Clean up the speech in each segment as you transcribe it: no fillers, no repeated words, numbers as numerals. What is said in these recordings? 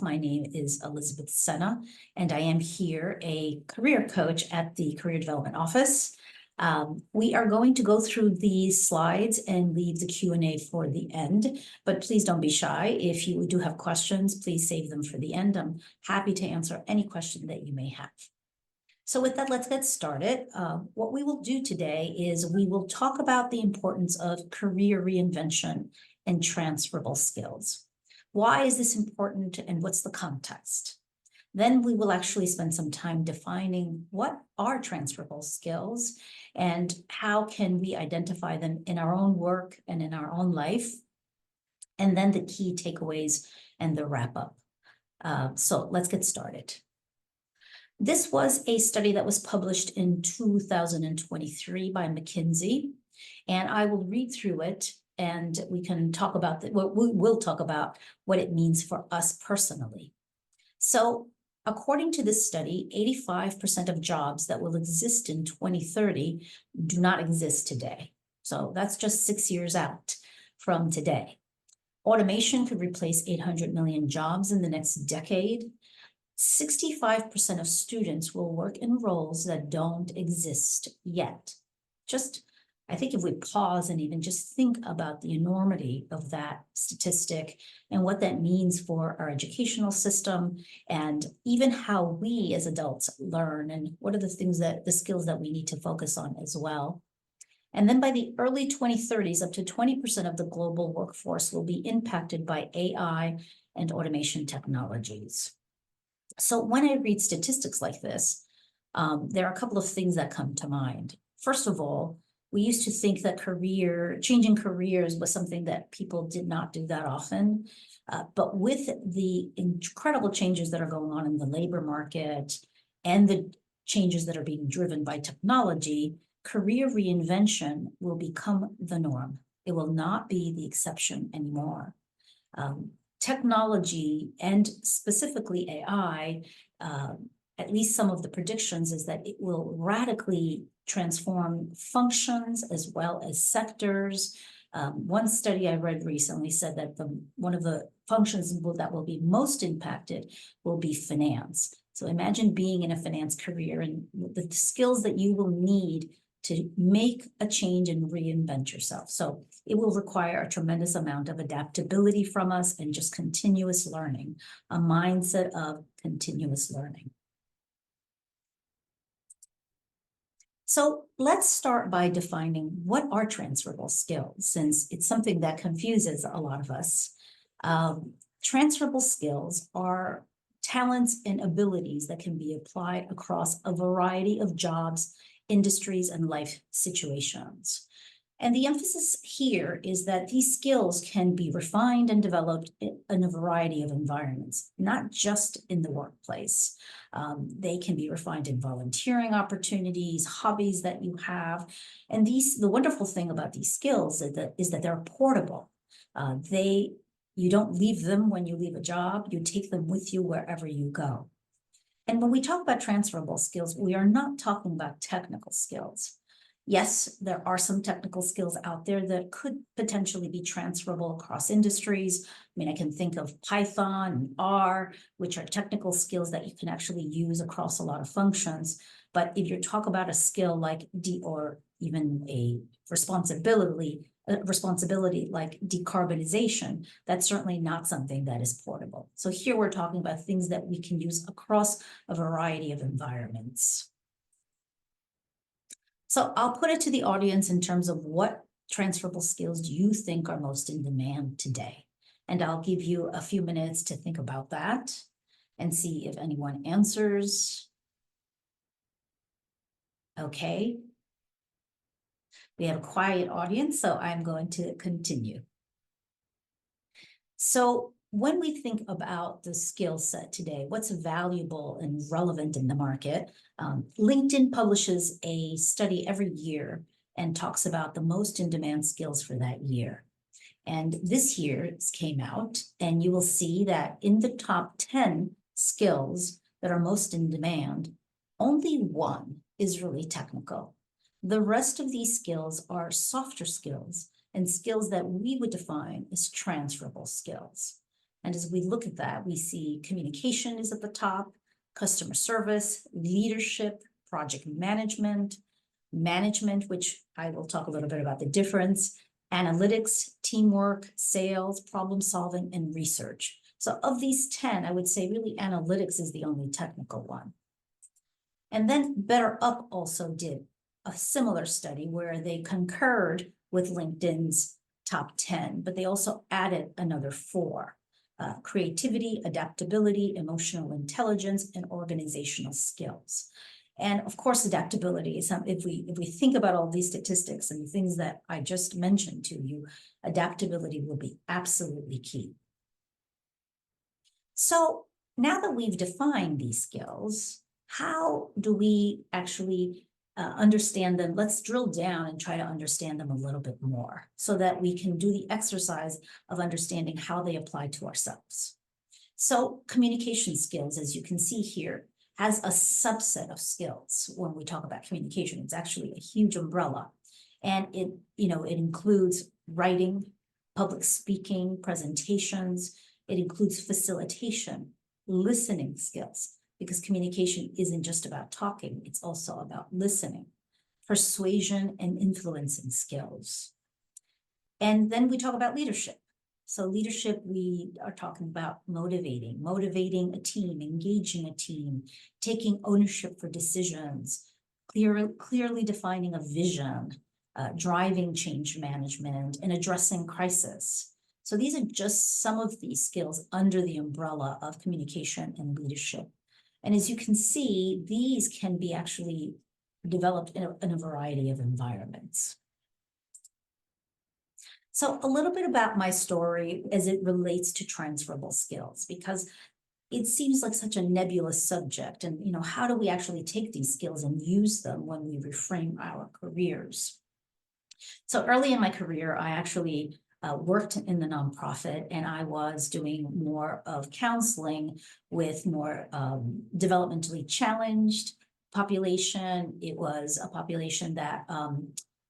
My name is Elizabeth Senna, and I am here a career coach at the Career Development Office. We are going to go through these slides and leave the Q&A for the end, but please don't be shy. If you do have questions, please save them for the end. I'm happy to answer any question that you may have. So with that, let's get started. What we will do today is we will talk about the importance of career reinvention and transferable skills. Why is this important and what's the context? Then we will actually spend some time defining what are transferable skills and how can we identify them in our own work and in our own life. And then the key takeaways and the wrap up. So let's get started. This was a study that was published in 2023 by McKinsey, and I will read through it and we can talk about we'll talk about what it means for us personally. So according to this study, 85% of jobs that will exist in 2030 do not exist today. So that's just 6 years out from today. Automation could replace 800 million jobs in the next decade. 65% of students will work in roles that don't exist yet. I think if we pause and even just think about the enormity of that statistic and what that means for our educational system and even how we as adults learn and what are the skills that we need to focus on as well. And then by the early 2030s, up to 20% of the global workforce will be impacted by AI and automation technologies. So when I read statistics like this, there are a couple of things that come to mind. First of all, we used to think that changing careers was something that people did not do that often. But with the incredible changes that are going on in the labor market and the changes that are being driven by technology, career reinvention will become the norm. It will not be the exception anymore. Technology and specifically AI, at least some of the predictions is that it will radically transform functions as well as sectors. One study I read recently said that one of the functions that will be most impacted will be finance. So imagine being in a finance career and the skills that you will need to make a change and reinvent yourself. So it will require a tremendous amount of adaptability from us and just continuous learning, a mindset of continuous learning. So let's start by defining what are transferable skills, since it's something that confuses a lot of us. Transferable skills are talents and abilities that can be applied across a variety of jobs, industries, and life situations. And the emphasis here is that these skills can be refined and developed in a variety of environments, not just in the workplace. They can be refined in volunteering opportunities, hobbies that you have. And the wonderful thing about these skills is that they're portable. You don't leave them when you leave a job, you take them with you wherever you go. And when we talk about transferable skills, we are not talking about technical skills. Yes, there are some technical skills out there that could potentially be transferable across industries. I mean, I can think of Python and R, which are technical skills that you can actually use across a lot of functions. But if you talk about a skill like or even a responsibility like decarbonization, that's certainly not something that is portable. So here we're talking about things that we can use across a variety of environments. So I'll put it to the audience in terms of what transferable skills do you think are most in demand today? And I'll give you a few minutes to think about that and see if anyone answers. Okay. We have a quiet audience, so I'm going to continue. So when we think about the skill set today, what's valuable and relevant in the market, LinkedIn publishes a study every year and talks about the most in-demand skills for that year. And this year it came out, and you will see that in the top 10 skills that are most in demand, only one is really technical. The rest of these skills are softer skills and skills that we would define as transferable skills. And as we look at that, we see communication is at the top, customer service, leadership, project management, which I will talk a little bit about the difference, analytics, teamwork, sales, problem solving, and research. So of these 10, I would say really analytics is the only technical one. And then Better Up also did a similar study where they concurred with LinkedIn's top 10, but they also added another 4. Creativity, adaptability, emotional intelligence, and organizational skills. And of course, adaptability is something, if we think about all these statistics and the things that I just mentioned to you, adaptability will be absolutely key. So now that we've defined these skills, how do we actually understand them? Let's drill down and try to understand them a little bit more so that we can do the exercise of understanding how they apply to ourselves. So communication skills, as you can see here, has a subset of skills. When we talk about communication, it's actually a huge umbrella. And it includes writing, public speaking, presentations. It includes facilitation, listening skills, because communication isn't just about talking, it's also about listening, persuasion and influencing skills. And then we talk about leadership. So leadership, we are talking about motivating a team, engaging a team, taking ownership for decisions, clearly defining a vision, driving change management, and addressing crisis. So these are just some of these skills under the umbrella of communication and leadership. And as you can see, these can be actually developed in a variety of environments. So a little bit about my story as it relates to transferable skills, because it seems like such a nebulous subject. And, how do we actually take these skills and use them when we reframe our careers? So early in my career, I actually worked in the nonprofit, and I was doing more of counseling with more developmentally challenged population. It was a population that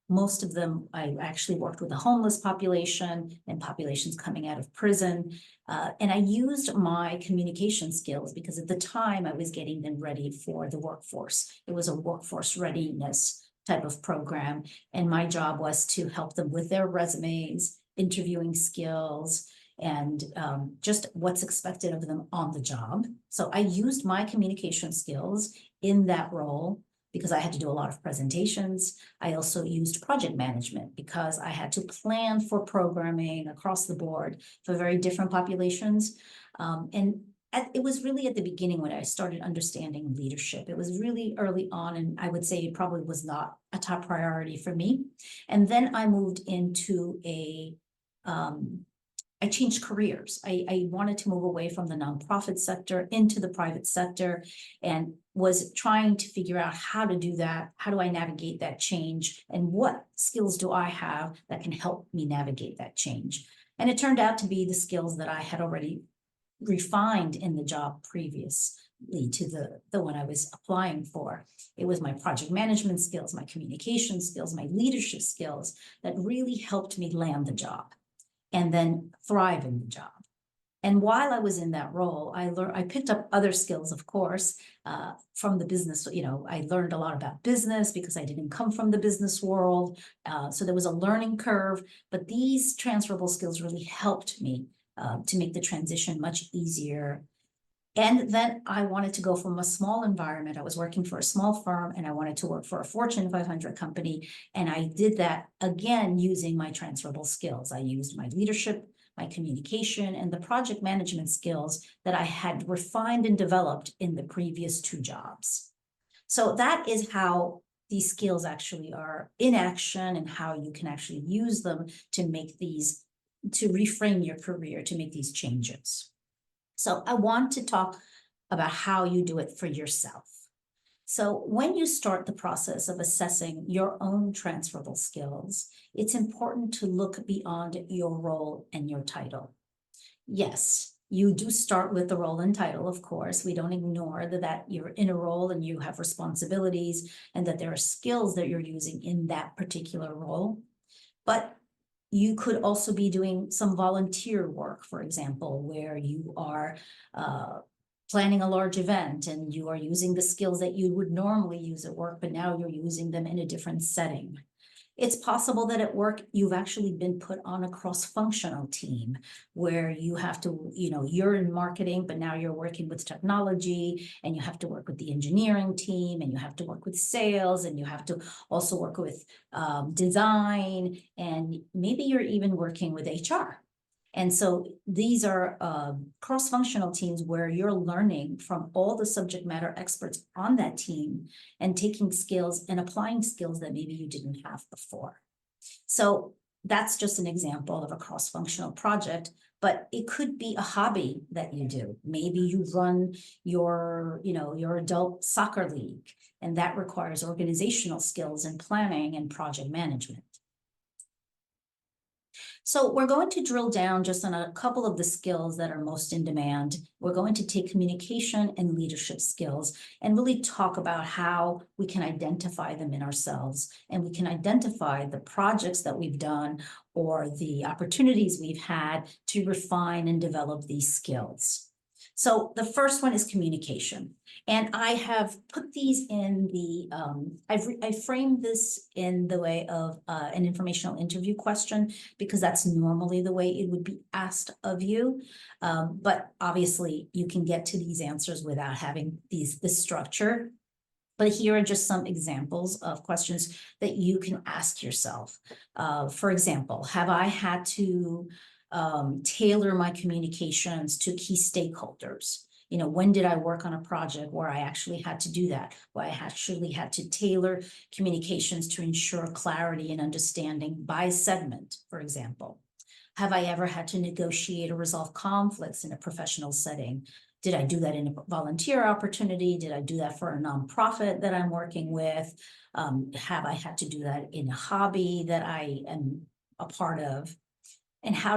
most of them, I actually worked with a homeless population and populations coming out of prison. And I used my communication skills because at the time I was getting them ready for the workforce. It was a workforce readiness type of program. And my job was to help them with their resumes, interviewing skills, and just what's expected of them on the job. So I used my communication skills in that role because I had to do a lot of presentations. I also used project management because I had to plan for programming across the board for very different populations. It was really at the beginning when I started understanding leadership. It was really early on, and I would say it probably was not a top priority for me. And then I moved into I changed careers. I wanted to move away from the nonprofit sector into the private sector, and was trying to figure out how to do that. How do I navigate that change? And what skills do I have that can help me navigate that change? And it turned out to be the skills that I had already refined in the job previously to the one I was applying for. It was my project management skills, my communication skills, my leadership skills that really helped me land the job and then thrive in the job. And while I was in that role, I picked up other skills, of course, from the business. I learned a lot about business because I didn't come from the business world. So there was a learning curve, but these transferable skills really helped me to make the transition much easier. And then I wanted to go from a small environment. I was working for a small firm, and I wanted to work for a Fortune 500 company. And I did that again using my transferable skills. I used my leadership, my communication, and the project management skills that I had refined and developed in the previous 2 jobs. So that is how these skills actually are in action, and how you can actually use them to reframe your career, to make these changes. So I want to talk about how you do it for yourself. So when you start the process of assessing your own transferable skills, it's important to look beyond your role and your title. Yes, you do start with the role and title, of course. We don't ignore that you're in a role and you have responsibilities, and that there are skills that you're using in that particular role. But You could also be doing some volunteer work, for example, where you are planning a large event and you are using the skills that you would normally use at work, but now you're using them in a different setting. It's possible that at work, you've actually been put on a cross-functional team where you have to, you're in marketing, but now you're working with technology and you have to work with the engineering team and you have to work with sales and you have to also work with design, and maybe you're even working with HR. And so these are cross-functional teams where you're learning from all the subject matter experts on that team and taking skills and applying skills that maybe you didn't have before. So that's just an example of a cross-functional project, but it could be a hobby that you do. Maybe you run your adult soccer league, and that requires organizational skills and planning and project management. So we're going to drill down just on a couple of the skills that are most in demand. We're going to take communication and leadership skills and really talk about how we can identify them in ourselves, and we can identify the projects that we've done or the opportunities we've had to refine and develop these skills. So the first one is communication. And I have put these in the, I framed this in the way of an informational interview question, because that's normally the way it would be asked of you. But obviously you can get to these answers without having this structure. But here are just some examples of questions that you can ask yourself. For example, have I had to tailor my communications to key stakeholders? When did I work on a project where I actually had to do that, where I actually had to tailor communications to ensure clarity and understanding by segment, for example? Have I ever had to negotiate or resolve conflicts in a professional setting? Did I do that in a volunteer opportunity? Did I do that for a nonprofit that I'm working with? Have I had to do that in a hobby that I am a part of? And how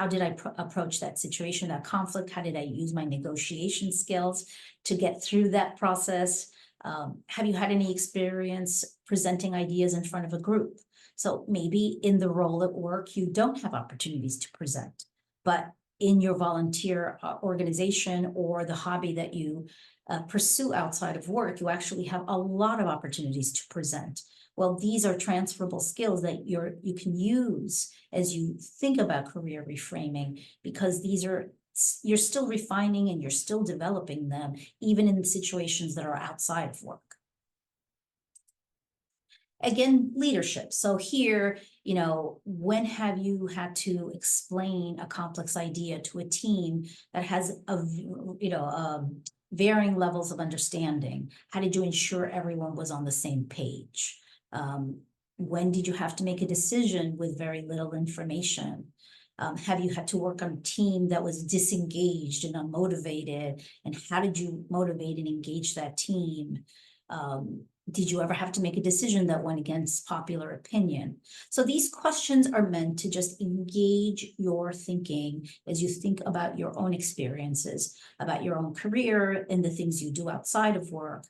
did I approach that situation, that conflict? How did I use my negotiation skills to get through that process? Have you had any experience presenting ideas in front of a group? So maybe in the role at work, you don't have opportunities to present, but in your volunteer organization or the hobby that you pursue outside of work, you actually have a lot of opportunities to present. Well, these are transferable skills that you can use as you think about career reframing, because you're still refining and you're still developing them, even in situations that are outside of work. Again, leadership. So here, when have you had to explain a complex idea to a team that has varying levels of understanding? How did you ensure everyone was on the same page? When did you have to make a decision with very little information? Have you had to work on a team that was disengaged and unmotivated? And how did you motivate and engage that team? Did you ever have to make a decision that went against popular opinion? So these questions are meant to just engage your thinking as you think about your own experiences, about your own career and the things you do outside of work,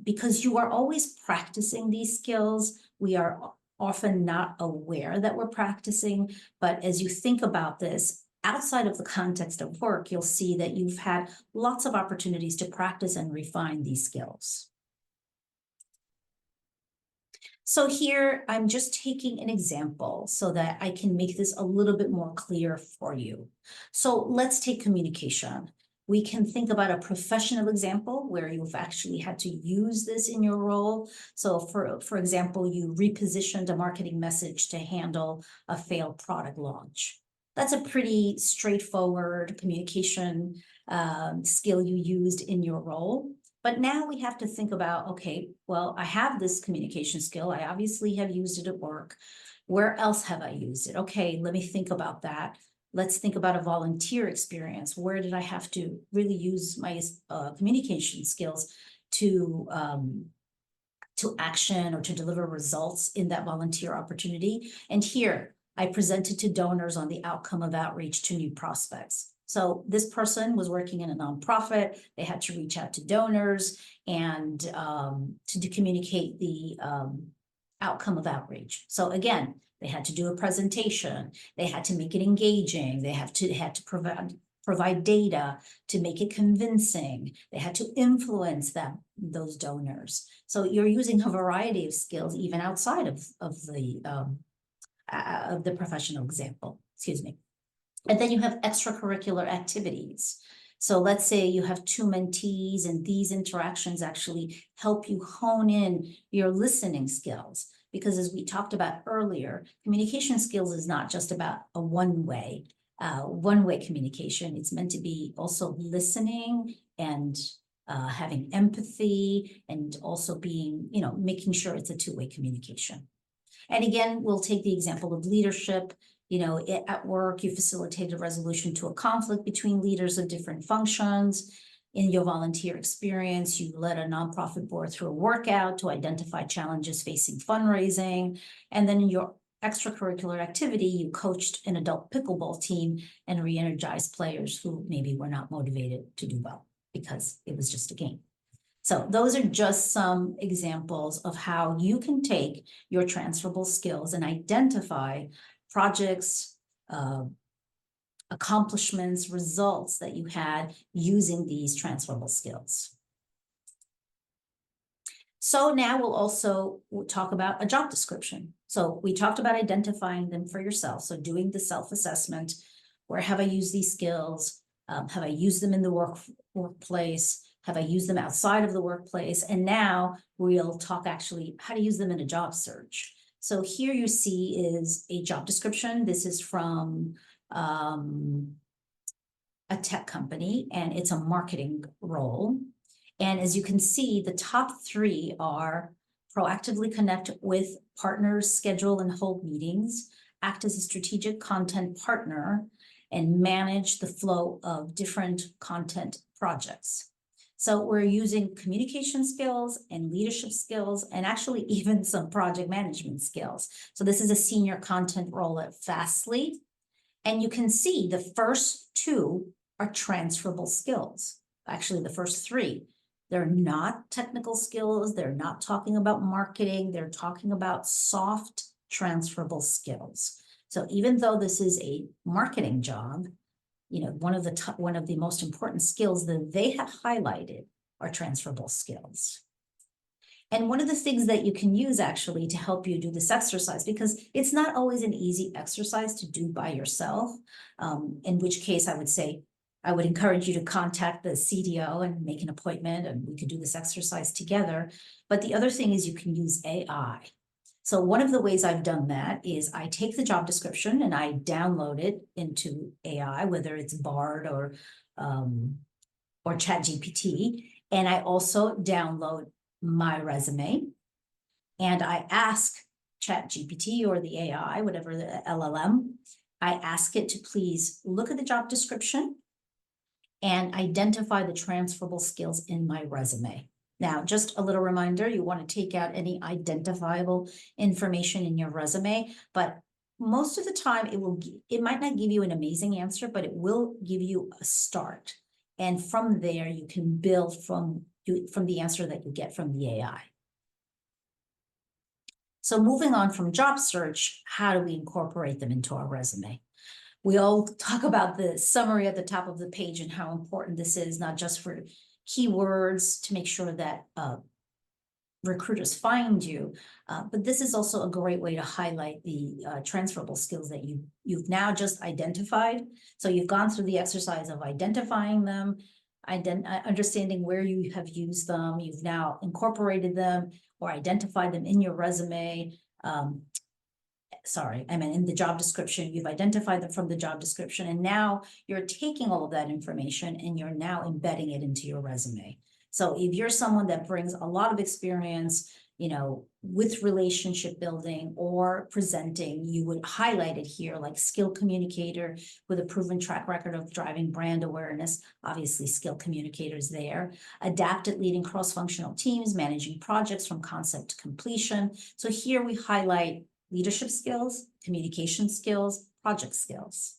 because you are always practicing these skills. We are often not aware that we're practicing, but as you think about this, outside of the context of work, you'll see that you've had lots of opportunities to practice and refine these skills. So here, I'm just taking an example so that I can make this a little bit more clear for you. So let's take communication. We can think about a professional example where you've actually had to use this in your role. So for example, you repositioned a marketing message to handle a failed product launch. That's a pretty straightforward communication skill you used in your role. But now we have to think about, okay, well, I have this communication skill. I obviously have used it at work. Where else have I used it? Okay, let me think about that. Let's think about a volunteer experience. Where did I have to really use my communication skills to action or to deliver results in that volunteer opportunity? And here, I presented to donors on the outcome of outreach to new prospects. So this person was working in a nonprofit. They had to reach out to donors and to communicate the outcome of outreach. So again, They had to do a presentation. They had to make it engaging. They had to provide data to make it convincing. They had to influence those donors. So you're using a variety of skills even outside of the professional example, excuse me. And then you have extracurricular activities. So let's say you have two mentees and these interactions actually help you hone in your listening skills. Because as we talked about earlier, communication skills is not just about a one-way communication. It's meant to be also listening and having empathy and also being, making sure it's a two-way communication. And again, we'll take the example of leadership. At work, you facilitated a resolution to a conflict between leaders of different functions. In your volunteer experience, you led a nonprofit board through a workout to identify challenges facing fundraising. And then in your extracurricular activity, you coached an adult pickleball team and re-energized players who maybe were not motivated to do well because it was just a game. So those are just some examples of how you can take your transferable skills and identify projects, accomplishments, results that you had using these transferable skills. So now we'll talk about a job description. So we talked about identifying them for yourself. So doing the self-assessment, where have I used these skills? Have I used them in the workplace? Have I used them outside of the workplace? And now we'll talk actually how to use them in a job search. So here you see is a job description. This is from a tech company, and it's a marketing role. And as you can see, the top three are proactively connect with partners, schedule and hold meetings, act as a strategic content partner, and manage the flow of different content projects. So we're using communication skills and leadership skills and actually even some project management skills. So this is a senior content role at Fastly. And you can see the first two are transferable skills. Actually, the first three. They're not technical skills. They're not talking about marketing. They're talking about soft transferable skills. So even though this is a marketing job, one of the most important skills that they have highlighted are transferable skills. And one of the things that you can use actually to help you do this exercise, because it's not always an easy exercise to do by yourself, in which case I would say, I would encourage you to contact the CDO and make an appointment and we could do this exercise together. But the other thing is you can use AI. So one of the ways I've done that is I take the job description and I download it into AI, whether it's Bard or ChatGPT. And I also download my resume and I ask ChatGPT or the AI, whatever the LLM, I ask it to please look at the job description and identify the transferable skills in my resume. Now, just a little reminder, you want to take out any identifiable information in your resume, but most of the time it might not give you an amazing answer, but it will give you a start. And from there, you can build from the answer that you get from the AI. So moving on from job search, how do we incorporate them into our resume? We all talk about the summary at the top of the page and how important this is, not just for keywords to make sure that recruiters find you, but this is also a great way to highlight the transferable skills that you've now just identified. So you've gone through the exercise of identifying them, understanding where you have used them, you've now incorporated them or identified them in your resume. In the job description, you've identified them from the job description, and now you're taking all of that information and you're now embedding it into your resume. So if you're someone that brings a lot of experience, with relationship building or presenting, you would highlight it here, like skilled communicator with a proven track record of driving brand awareness, obviously skilled communicators there, adept at leading cross-functional teams, managing projects from concept to completion. So here we highlight leadership skills, communication skills, project skills.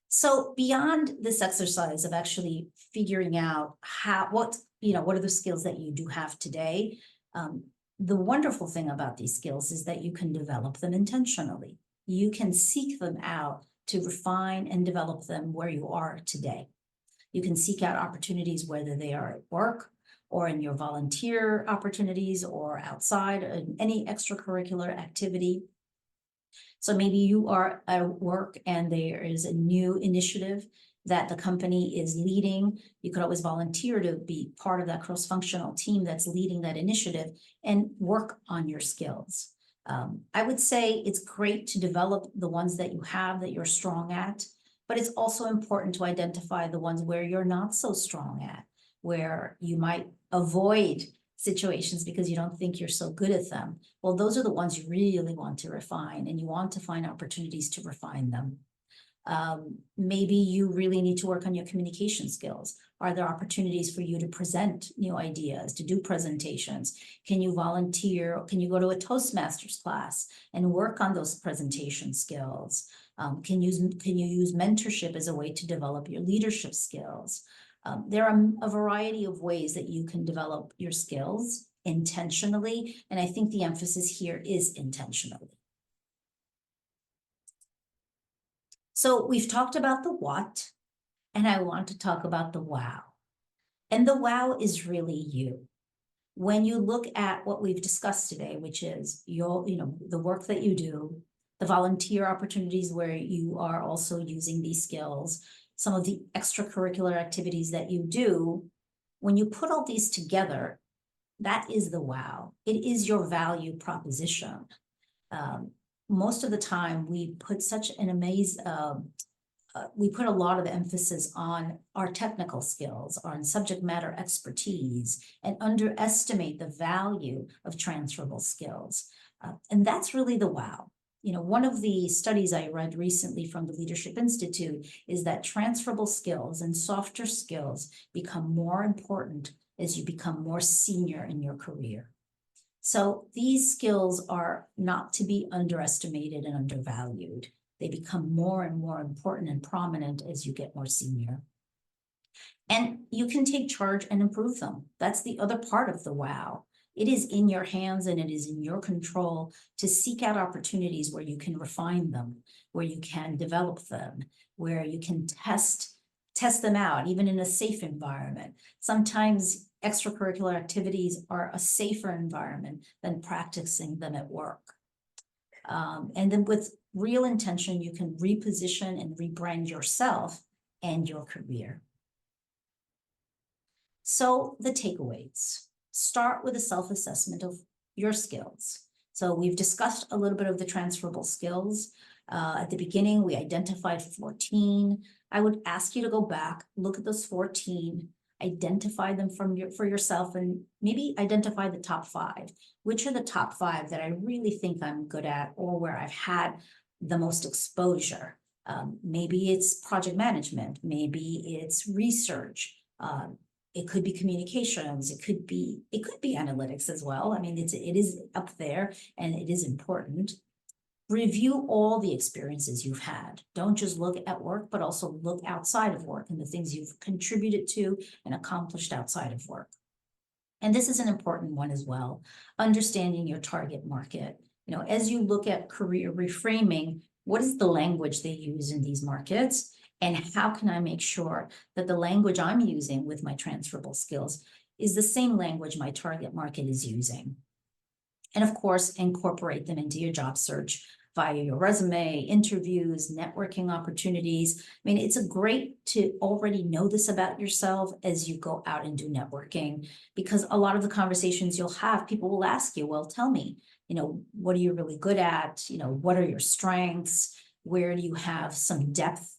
So beyond this exercise of actually figuring out what are the skills that you do have today, the wonderful thing about these skills is that you can develop them intentionally. You can seek them out to refine and develop them where you are today. You can seek out opportunities, whether they are at work or in your volunteer opportunities or outside in any extracurricular activity. So maybe you are at work and there is a new initiative that the company is leading. You could always volunteer to be part of that cross-functional team that's leading that initiative and work on your skills. I would say it's great to develop the ones that you have that you're strong at, but it's also important to identify the ones where you're not so strong at, where you might avoid situations because you don't think you're so good at them. Well, those are the ones you really want to refine, and you want to find opportunities to refine them. Maybe you really need to work on your communication skills. Are there opportunities for you to present new ideas, to do presentations? Can you volunteer? Can you go to a Toastmasters class and work on those presentation skills? Can you use mentorship as a way to develop your leadership skills? There are a variety of ways that you can develop your skills intentionally, and I think the emphasis here is intentionally. So we've talked about the what, and I want to talk about the wow. And the wow is really you. When you look at what we've discussed today, which is the work that you do, the volunteer opportunities where you are also using these skills, some of the extracurricular activities that you do, when you put all these together, that is the wow. It is your value proposition. Most of the time we put we put a lot of emphasis on our technical skills, on subject matter expertise, and underestimate the value of transferable skills. And that's really the wow. One of the studies I read recently from the Leadership Institute is that transferable skills and softer skills become more important as you become more senior in your career. So these skills are not to be underestimated and undervalued. They become more and more important and prominent as you get more senior. And you can take charge and improve them. That's the other part of the wow. It is in your hands and it is in your control to seek out opportunities where you can refine them, where you can develop them, where you can test them out, even in a safe environment. Sometimes extracurricular activities are a safer environment than practicing them at work. And then with real intention, you can reposition and rebrand yourself and your career. So the takeaways. Start with a self-assessment of your skills. So we've discussed a little bit of the transferable skills. At the beginning, we identified 14. I would ask you to go back, look at those 14, identify them for yourself, and maybe identify the top 5. Which are the top 5 that I really think I'm good at, or where I've had the most exposure? Maybe it's project management, maybe it's research. It could be communications, it could be analytics as well. I mean, it is up there and it is important. Review all the experiences you've had. Don't just look at work, but also look outside of work and the things you've contributed to and accomplished outside of work. And this is an important one as well, understanding your target market. As you look at career reframing, what is the language they use in these markets? And how can I make sure that the language I'm using with my transferable skills is the same language my target market is using? And of course, incorporate them into your job search via your resume, interviews, networking opportunities. I mean, it's great to already know this about yourself as you go out and do networking, because a lot of the conversations you'll have, people will ask you, well, tell me, what are you really good at? What are your strengths? Where do you have some depth?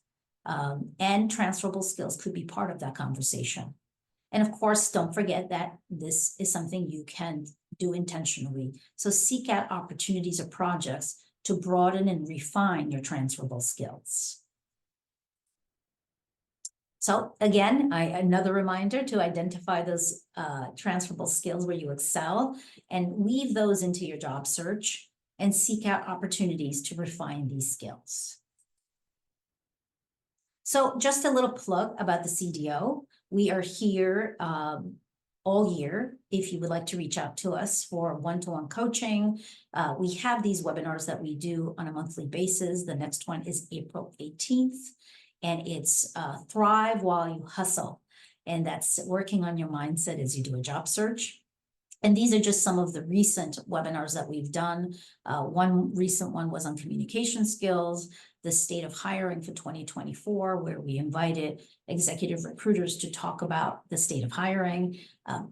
And transferable skills could be part of that conversation. And of course, don't forget that this is something you can do intentionally. So seek out opportunities or projects to broaden and refine your transferable skills. So again, another reminder to identify those transferable skills where you excel and weave those into your job search and seek out opportunities to refine these skills. So just a little plug about the CDO. We are here all year. If you would like to reach out to us for one-to-one coaching, we have these webinars that we do on a monthly basis. The next one is April 18th, and it's Thrive While You Hustle. And that's working on your mindset as you do a job search. And these are just some of the recent webinars that we've done. One recent one was on communication skills, the state of hiring for 2024, where we invited executive recruiters to talk about the state of hiring.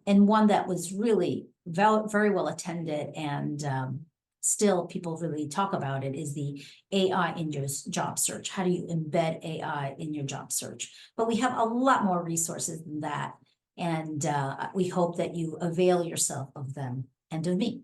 And one that was really very well attended and still people really talk about it is the AI in your job search. How do you embed AI in your job search? But we have a lot more resources than that. And we hope that you avail yourself of them and of me.